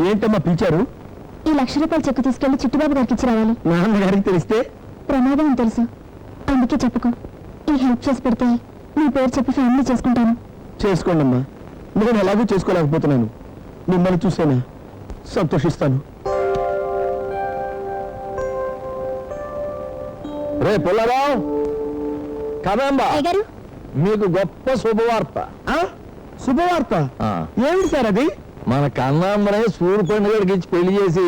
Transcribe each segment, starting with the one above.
ఏంటమ్మా పిలిచారు? ఈ ₹1,00,000 చెక్కు తీసుకెళ్లి చిట్టుబాబు గారికి ఇచ్చి రావాలి. నాన్నగారికి తెలిస్తే ప్రమాదం అని తెలుసు, అందుకే చెప్పుకో. ఈ హెల్ప్ చేసి పెడితే నీ పేరు చెప్పి ఫ్యామిలీ చేసుకుంటాను. చేసుకోండి అమ్మా, నేను ఎలాగూ చేసుకోలేకపోతున్నాను. మిమ్మల్ని చూసేనా సంతోషిస్తాను. రే పుల్లారావు, కదంబా గారు మీకు గొప్ప శుభవార్త. శుభవార్త ఏమిటి సార్ అది? మన కన్నాంబరే సూర్య పండుగడికి ఇచ్చి పెళ్లి చేసి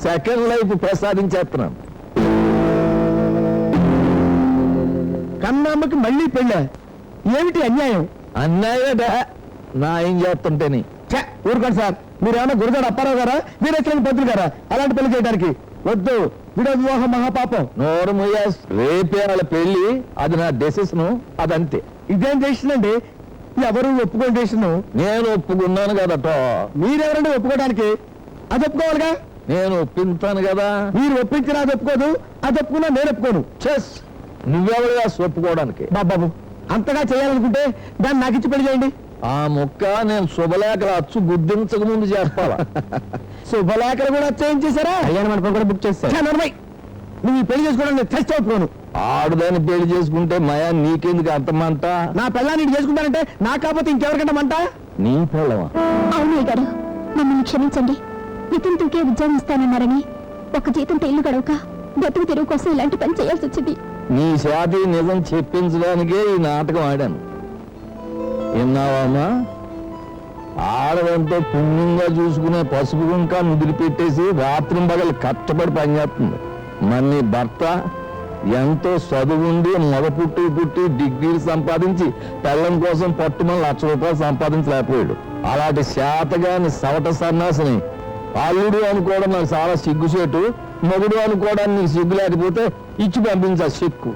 సెకండ్ లైఫ్ ప్రసాదించేస్తున్నాం. కన్నమ్మకి మళ్ళీ పెళ్ళ? ఏమిటి అన్యాయం? అన్నాయట నా ఏం చేస్తుంటేని. ఊరుకోండి సార్, మీరేమన్నా గురుగారు అప్పారావు గారా, వీరేశ్వరుని పంతులు గారా అలాంటి పెళ్లి చేయడానికి? వద్దు, విడో వివాహం మహాపాపం. నోరు ముయ్యాస్, రేపే వాళ్ళ పెళ్లి, అది నా డెసిషన్, అదంతే. ఇదేం డెసిషన్ అండి? ఎవరు ఒప్పుకోని డెసిషన్? నేను ఒప్పుకున్నాను కదట. మీరెవరండి ఒప్పుకోవడానికి? అది ఒప్పుకోవాలిగా. నేను ఒప్పించాను కదా. మీరు ఒప్పించినా అది ఒప్పుకోదు, అది ఒప్పుకున్నా నేను ఒప్పుకోను. చెస్, నువ్వెవరుగా ఒప్పుకోవడానికి? బాబు, అంతగా చేయాలనుకుంటే దాన్ని నాకు ఇచ్చి పెళ్లి చేయండి. ఆ ముక్క నేను శుభలేఖలు అచ్చు గుర్తించక ముందు చేస్తావా? శుభలేఖలు కూడా చేయించేశారా? కళ్యాణ మండపం కూడా బుక్ చేస్తాను. నువ్వు ఈ పెళ్లి చేసుకోవడం నేను చచ్చి ఒప్పుకోను. ఆడుదాన్ని పెళ్లి చేసుకుంటే మయా నీకెందుకు అంతమంట? నా పెళ్ళాన్ని చేసుకుంటానంటే నా కాకపోతే ఇంకెవరికంటే మంట? నీ పెళ్ళవా? అవునయ్య గారు, మమ్మల్ని క్షమించండి. నితిన్ తూకే ఉద్యోగం ఇస్తానన్నారని ఒక జీతంతో ఇల్లు గడవక బతుకు తెరువు కోసం ఇలాంటి పని చేయాల్సి వచ్చింది. నీ శాతి నిజం చెప్పించడానికే ఈ నాటకం ఆడాను. విన్నావమ్మా? ఆడదంతో పుణ్యంగా చూసుకునే పసుపు గుంకా వదిలిపెట్టేసి రాత్రింబగలు కష్టపడి పనిచేస్తుంది. మరి నీ భర్త ఎంతో చదువుండి మొద పుట్టి డిగ్రీలు సంపాదించి పెళ్ళం కోసం పట్టుమని ₹1,00,000 సంపాదించలేకపోయాడు. అలాంటి శాతగాని సవట సన్నాసిని అల్లుడు అనుకోవడం నాకు చాలా సిగ్గుసేటు. మొగుడు అనుకోవడానికి నీకు సిగ్గు లేకపోతే ఇచ్చి పంపించా చెక్కు.